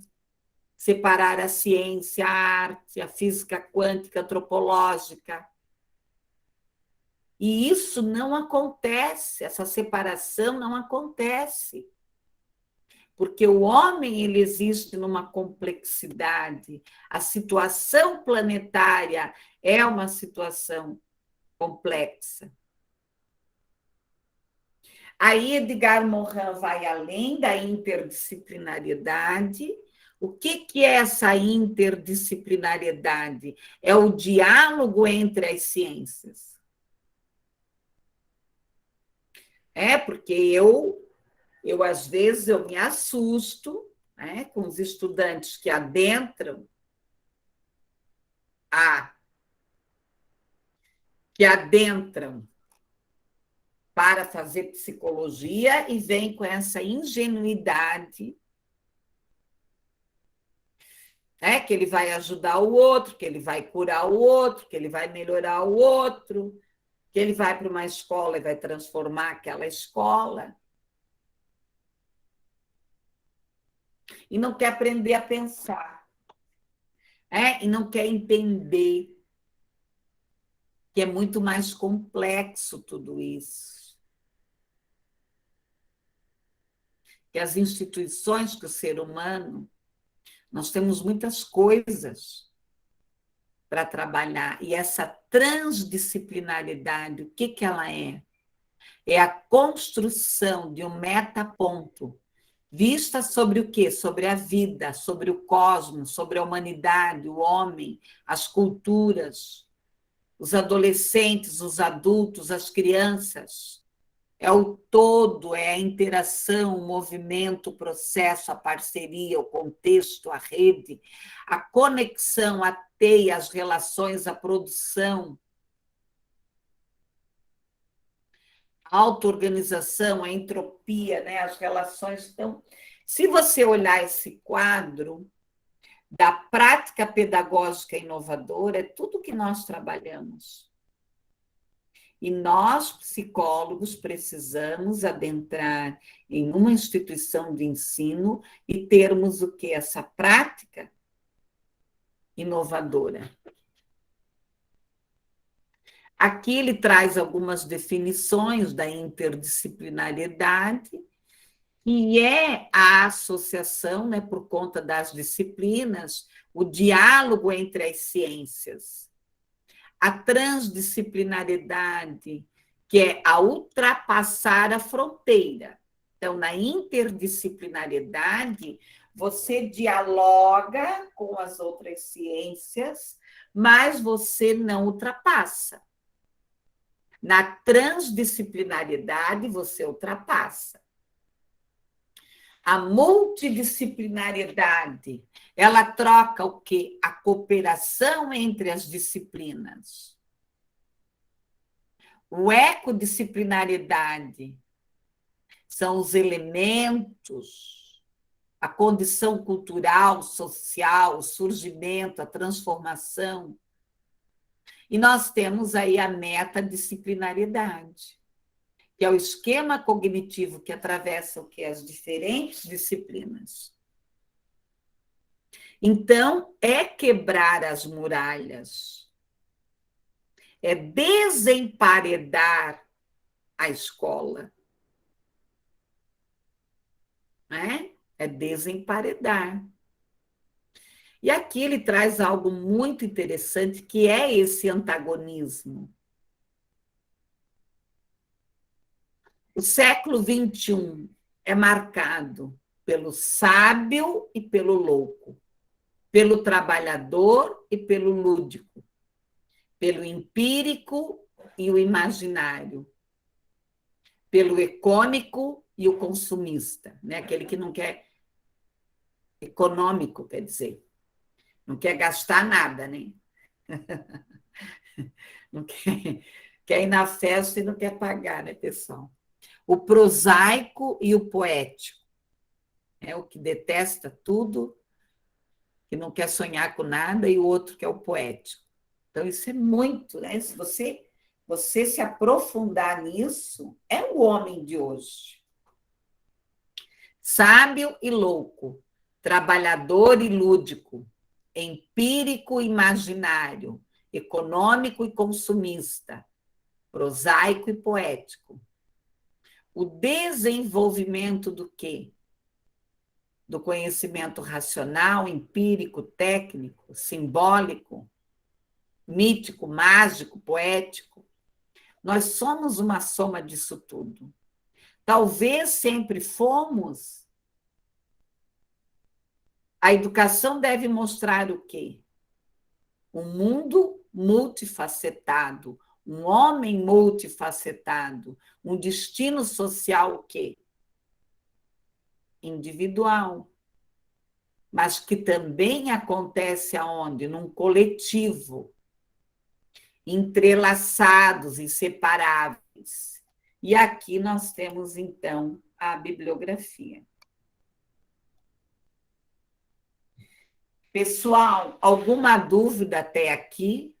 separar a ciência, a arte, a física quântica, antropológica. E isso não acontece, essa separação não acontece. Porque o homem ele existe numa complexidade, a situação planetária é uma situação complexa. Aí Edgar Morin vai além da interdisciplinariedade. O que é essa interdisciplinariedade? É o diálogo entre as ciências. Porque eu às vezes, eu me assusto, né, com os estudantes que adentram para fazer psicologia e vêm com essa ingenuidade, que ele vai ajudar o outro, que ele vai curar o outro, que ele vai melhorar o outro, que ele vai para uma escola e vai transformar aquela escola. E não quer aprender a pensar. E não quer entender que é muito mais complexo tudo isso. Que as instituições, que o ser humano, nós temos muitas coisas para trabalhar. E essa transdisciplinaridade, o que ela é? É a construção de um metaponto vista sobre o quê? Sobre a vida, sobre o cosmos, sobre a humanidade, o homem, as culturas, os adolescentes, os adultos, as crianças. É o todo, é a interação, o movimento, o processo, a parceria, o contexto, a rede, a conexão, a teia, as relações, a produção, a auto-organização, a entropia, né? As relações. Então, se você olhar esse quadro da prática pedagógica inovadora, é tudo que nós trabalhamos. E nós, psicólogos, precisamos adentrar em uma instituição de ensino e termos o que? Essa prática inovadora. Aqui ele traz algumas definições da interdisciplinariedade, que é a associação, né, por conta das disciplinas, o diálogo entre as ciências. A transdisciplinariedade, que é a ultrapassar a fronteira. Então, na interdisciplinariedade, você dialoga com as outras ciências, mas você não ultrapassa. Na transdisciplinariedade, você ultrapassa. A multidisciplinariedade, ela troca o quê? A cooperação entre as disciplinas. O ecodisciplinariedade são os elementos, a condição cultural, social, o surgimento, a transformação. E nós temos aí a metadisciplinariedade, que é o esquema cognitivo que atravessa o que? As diferentes disciplinas. Então, é quebrar as muralhas, é desemparedar a escola, né? É desemparedar. E aqui ele traz algo muito interessante, que é esse antagonismo. O século XXI é marcado pelo sábio e pelo louco, pelo trabalhador e pelo lúdico, pelo empírico e o imaginário, pelo econômico e o consumista, né? Aquele que não quer, econômico, quer dizer, não quer gastar nada, né? Não quer ir na festa e não quer pagar, né, pessoal? O prosaico e o poético, o que detesta tudo, que não quer sonhar com nada, e o outro que é o poético. Então, isso é muito, né? Se você se aprofundar nisso, é o homem de hoje. Sábio e louco, trabalhador e lúdico, empírico e imaginário, econômico e consumista, prosaico e poético. O desenvolvimento do quê? Do conhecimento racional, empírico, técnico, simbólico, mítico, mágico, poético. Nós somos uma soma disso tudo. Talvez sempre fomos. A educação deve mostrar o quê? Um mundo multifacetado, um homem multifacetado, um destino social o quê? Individual, mas que também acontece aonde? Num coletivo, entrelaçados, inseparáveis. E aqui nós temos, então, a bibliografia. Pessoal, alguma dúvida até aqui?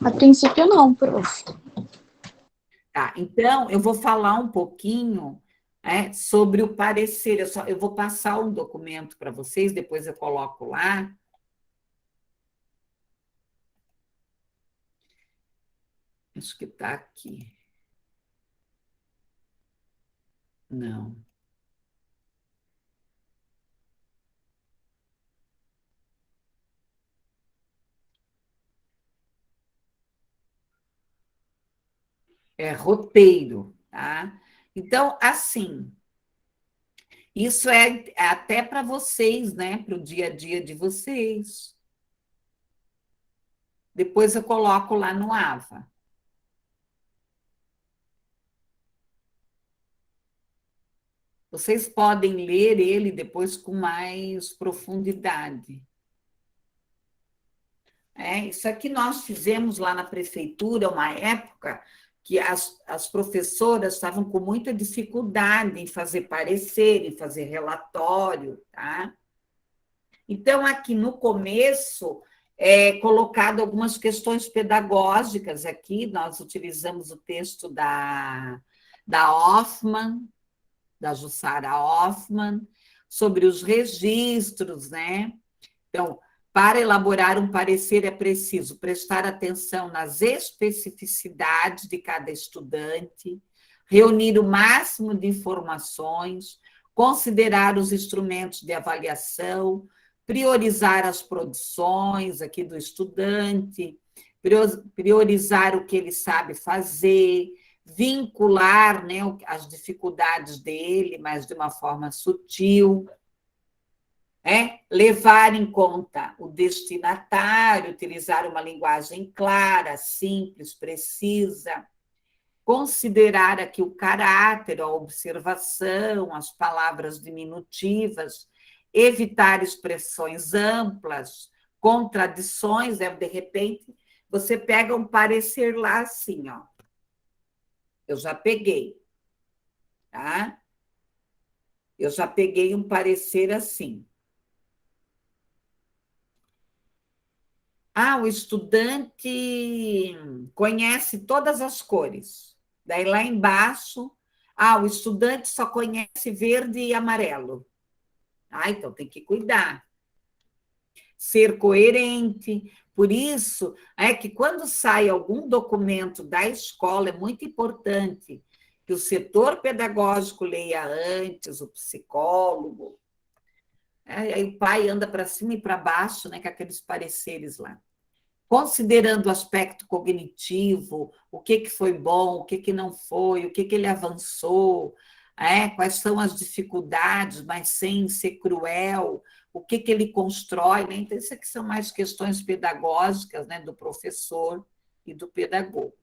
A princípio, não, prof. Tá, então, eu vou falar um pouquinho sobre o parecer. Eu vou passar um documento para vocês, depois eu coloco lá. Acho que está aqui. Não. É roteiro, tá? Então, assim, isso é até para vocês, né? Para o dia a dia de vocês. Depois eu coloco lá no AVA. Vocês podem ler ele depois com mais profundidade. Isso aqui nós fizemos lá na prefeitura, uma época que as professoras estavam com muita dificuldade em fazer parecer, em fazer relatório, tá? Então, aqui no começo, colocado algumas questões pedagógicas aqui, nós utilizamos o texto da Hoffmann, da Jussara Hoffmann, sobre os registros, né? Então, para elaborar um parecer é preciso prestar atenção nas especificidades de cada estudante, reunir o máximo de informações, considerar os instrumentos de avaliação, priorizar as produções aqui do estudante, priorizar o que ele sabe fazer, vincular, né, as dificuldades dele, mas de uma forma sutil. Levar em conta o destinatário, utilizar uma linguagem clara, simples, precisa, considerar aqui o caráter, a observação, as palavras diminutivas, evitar expressões amplas, contradições, de repente, você pega um parecer lá assim, ó. Eu já peguei, tá? Eu já peguei um parecer assim. O estudante conhece todas as cores. Daí lá embaixo, o estudante só conhece verde e amarelo. Então tem que cuidar. Ser coerente. Por isso é que quando sai algum documento da escola, é muito importante que o setor pedagógico leia antes, o psicólogo. Aí o pai anda para cima e para baixo, né, com aqueles pareceres lá. Considerando o aspecto cognitivo, o que foi bom, o que não foi, o que ele avançou, quais são as dificuldades, mas sem ser cruel, o que ele constrói. Né? Então, isso aqui são mais questões pedagógicas, né, do professor e do pedagogo.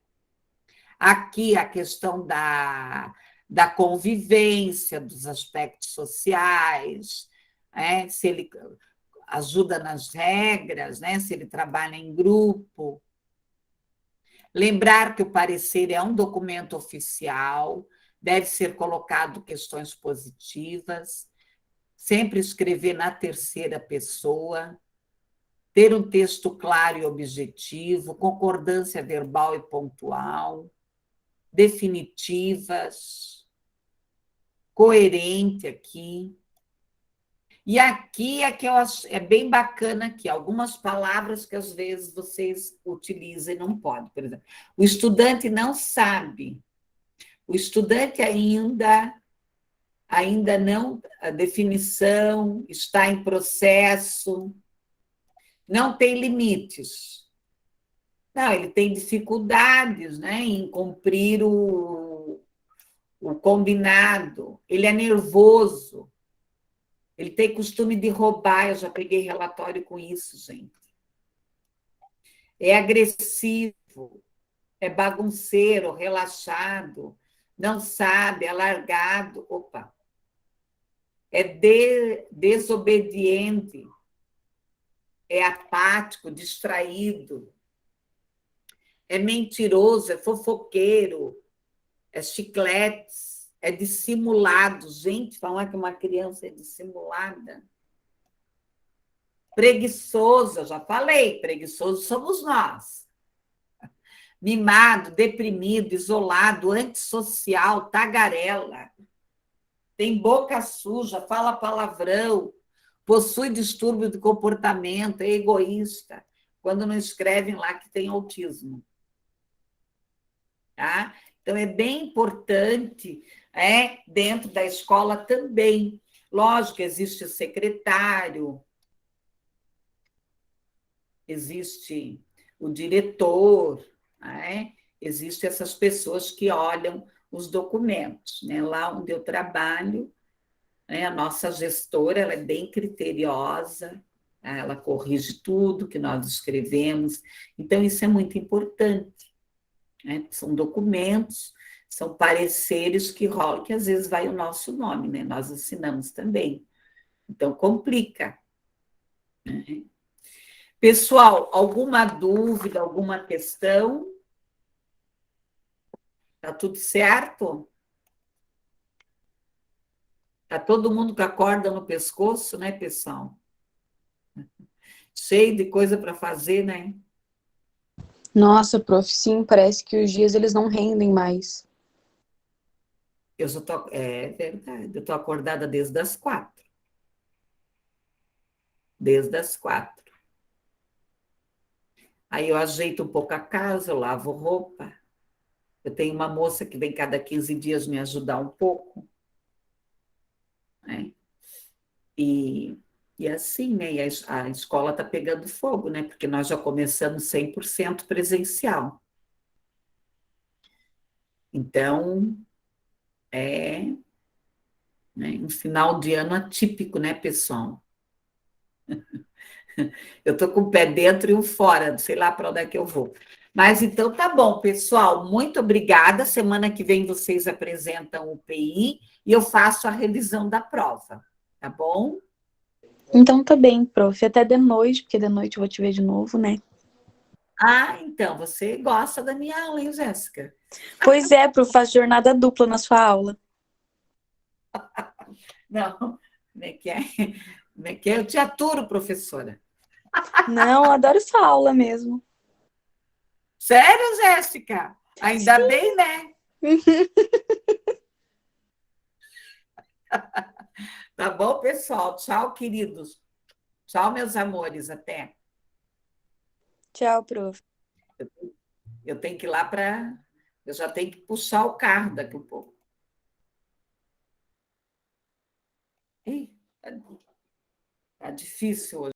Aqui a questão da convivência, dos aspectos sociais, se ele ajuda nas regras, né? Se ele trabalha em grupo. Lembrar que o parecer é um documento oficial, deve ser colocado questões positivas, sempre escrever na terceira pessoa, ter um texto claro e objetivo, concordância verbal e pontual, definitivas, coerente aqui. E aqui é que eu acho é bem bacana aqui, algumas palavras que às vezes vocês utilizam e não podem. Por exemplo, o estudante não sabe, o estudante ainda não, a definição está em processo, não tem limites. Não, ele tem dificuldades, né, em cumprir o combinado, ele é nervoso, ele tem costume de roubar, eu já peguei relatório com isso, gente. É agressivo, é bagunceiro, relaxado, não sabe, é largado, opa, é desobediente, é apático, distraído, é mentiroso, é fofoqueiro, é chicletes, é dissimulado. Gente, falar que uma criança é dissimulada. Preguiçoso, eu já falei, preguiçoso somos nós. Mimado, deprimido, isolado, antissocial, tagarela, tem boca suja, fala palavrão, possui distúrbio de comportamento, é egoísta, quando não escrevem lá que tem autismo. Tá? Então, é bem importante, dentro da escola também. Lógico, existe o secretário, existe o diretor, existem essas pessoas que olham os documentos. Né? Lá onde eu trabalho, a nossa gestora ela é bem criteriosa, ela corrige tudo que nós escrevemos, então isso é muito importante. São documentos, são pareceres que rolam, que às vezes vai o nosso nome, né? Nós assinamos também. Então, complica. Né? Pessoal, alguma dúvida, alguma questão? Está tudo certo? Está todo mundo com a corda no pescoço, né, pessoal? Cheio de coisa para fazer, né? Nossa, prof, sim, parece que os dias eles não rendem mais. Eu já tô, é verdade, eu estou acordada desde as 4. Desde as 4. Aí eu ajeito um pouco a casa, eu lavo roupa. Eu tenho uma moça que vem cada 15 dias me ajudar um pouco. Né? E assim, né? E a escola está pegando fogo, né? Porque nós já começamos 100% presencial. Então, é, né, um final de ano atípico, né, pessoal? Eu estou com o pé dentro e um fora, sei lá para onde é que eu vou. Mas então tá bom, pessoal, muito obrigada. Semana que vem vocês apresentam o PI e eu faço a revisão da prova, tá bom? Então tá bem, prof, até de noite, porque de noite eu vou te ver de novo, né? Ah, então, você gosta da minha aula, hein, Jéssica? Pois é, prof, faz jornada dupla na sua aula. Não, como é que é? Como é que é? Eu te aturo, professora. Não, eu adoro sua aula mesmo. Sério, Jéssica? Ainda Sim. bem, né? Tá bom, pessoal? Tchau, queridos. Tchau, meus amores. Até. Tchau, prof. Eu tenho que ir lá para. Eu já tenho que puxar o carro daqui a pouco. Ih, tá difícil hoje.